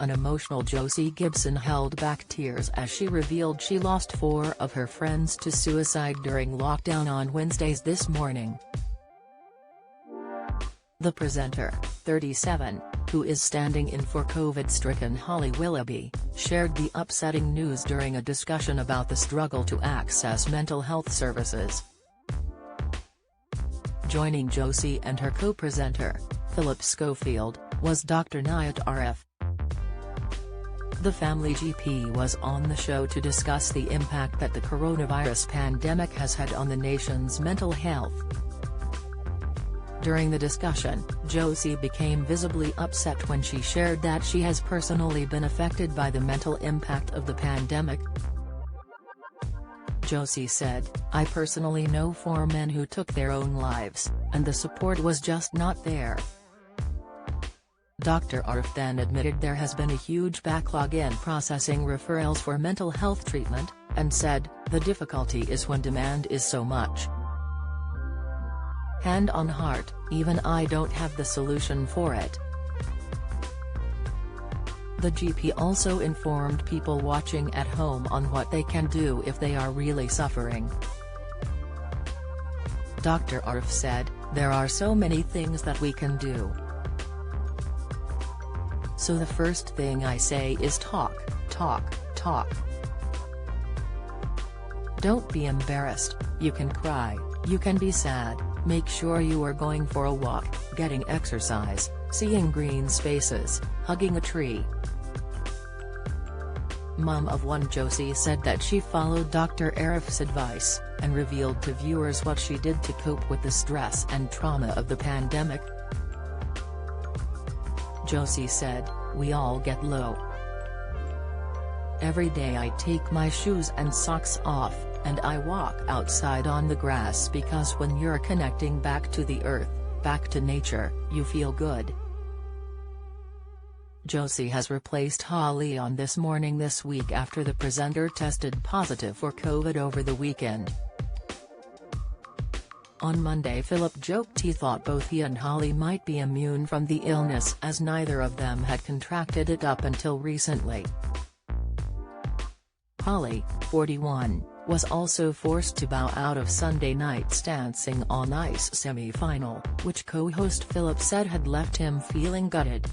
An emotional Josie Gibson held back tears as she revealed she lost 4 of her friends to suicide during lockdown on Wednesdays this morning. The presenter, 37, who is standing in for COVID-stricken Holly Willoughby, shared the upsetting news during a discussion about the struggle to access mental health services. Joining Josie and her co-presenter, Philip Schofield, was Dr. Nayat Arif. The family GP was on the show to discuss the impact that the coronavirus pandemic has had on the nation's mental health. During the discussion, Josie became visibly upset when she shared that she has personally been affected by the mental impact of the pandemic. Josie said, "I personally know 4 men who took their own lives, and the support was just not there." Dr. Arif then admitted there has been a huge backlog in processing referrals for mental health treatment, and said, "The difficulty is when demand is so much. Hand on heart, even I don't have the solution for it." The GP also informed people watching at home on what they can do if they are really suffering. Dr. Arif said, "There are so many things that we can do. So the first thing I say is talk, talk, talk. Don't be embarrassed, you can cry, you can be sad, make sure you are going for a walk, getting exercise, seeing green spaces, hugging a tree." Mom of 1 Josie said that she followed Dr. Arif's advice, and revealed to viewers what she did to cope with the stress and trauma of the pandemic. Josie said, "We all get low. Every day I take my shoes and socks off, and I walk outside on the grass because when you're connecting back to the earth, back to nature, you feel good." Josie has replaced Holly on This Morning this week after the presenter tested positive for COVID over the weekend. On Monday, Philip joked he thought both he and Holly might be immune from the illness as neither of them had contracted it up until recently. Holly, 41, was also forced to bow out of Sunday night's Dancing on Ice semi-final, which co-host Philip said had left him feeling gutted.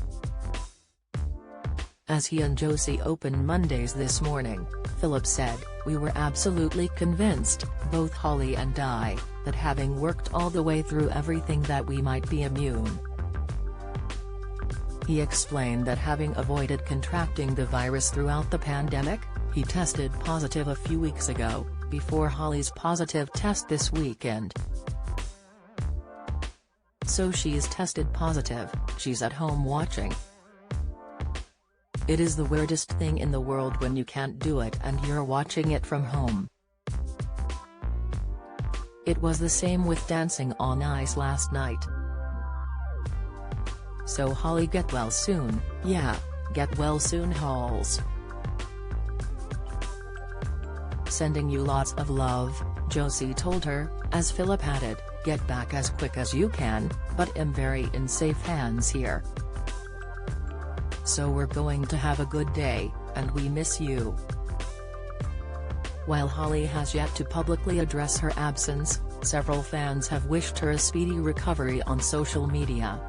As he and Josie opened Mondays This Morning, Philip said, "We were absolutely convinced, both Holly and I, that having worked all the way through everything that we might be immune." He explained that having avoided contracting the virus throughout the pandemic, he tested positive a few weeks ago, before Holly's positive test this weekend. "So she's tested positive, she's at home watching. It is the weirdest thing in the world when you can't do it and you're watching it from home. It was the same with Dancing on Ice last night. So Holly, get well soon, yeah, get well soon Halls. Sending you lots of love," Josie told her, as Philip added, "Get back as quick as you can, but am very in safe hands here. So we're going to have a good day, and we miss you." While Holly has yet to publicly address her absence, several fans have wished her a speedy recovery on social media.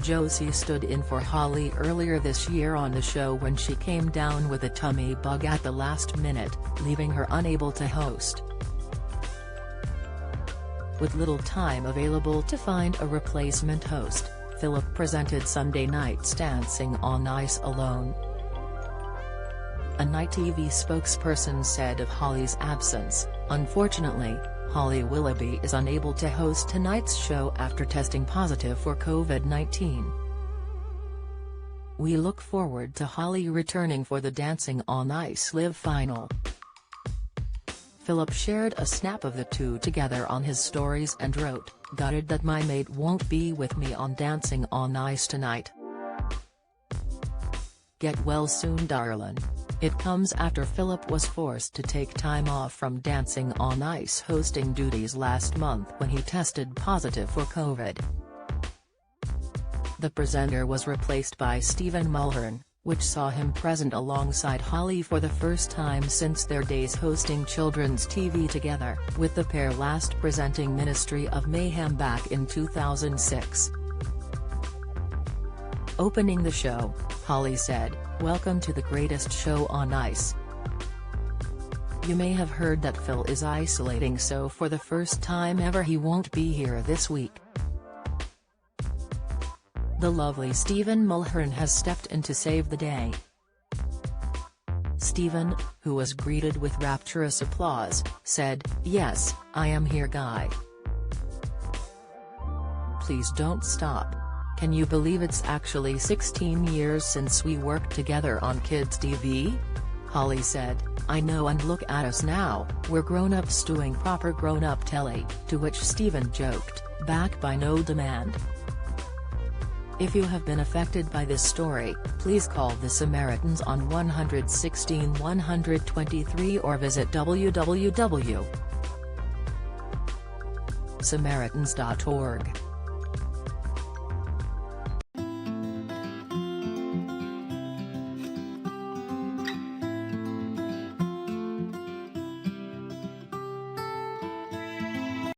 Josie stood in for Holly earlier this year on the show when she came down with a tummy bug at the last minute, leaving her unable to host. With little time available to find a replacement host, Philip presented Sunday night's Dancing on Ice alone. A Night TV spokesperson said of Holly's absence, "Unfortunately, Holly Willoughby is unable to host tonight's show after testing positive for COVID-19. We look forward to Holly returning for the Dancing on Ice Live final." Philip shared a snap of the two together on his stories and wrote, "Gutted that my mate won't be with me on Dancing on Ice tonight. Get well soon darlin'." It comes after Philip was forced to take time off from Dancing on Ice hosting duties last month when he tested positive for COVID. The presenter was replaced by Stephen Mulhern, which saw him present alongside Holly for the first time since their days hosting children's TV together, with the pair last presenting Ministry of Mayhem back in 2006. Opening the show, Holly said, "Welcome to the greatest show on ice. You may have heard that Phil is isolating, so for the first time ever he won't be here this week. The lovely Stephen Mulhern has stepped in to save the day." Stephen, who was greeted with rapturous applause, said, "Yes, I am here, Guy. Please don't stop. Can you believe it's actually 16 years since we worked together on Kids TV?" Holly said, "I know, and look at us now, we're grown-ups doing proper grown-up telly," to which Stephen joked, "Back by no demand." If you have been affected by this story, please call the Samaritans on 116 123 or visit www.samaritans.org.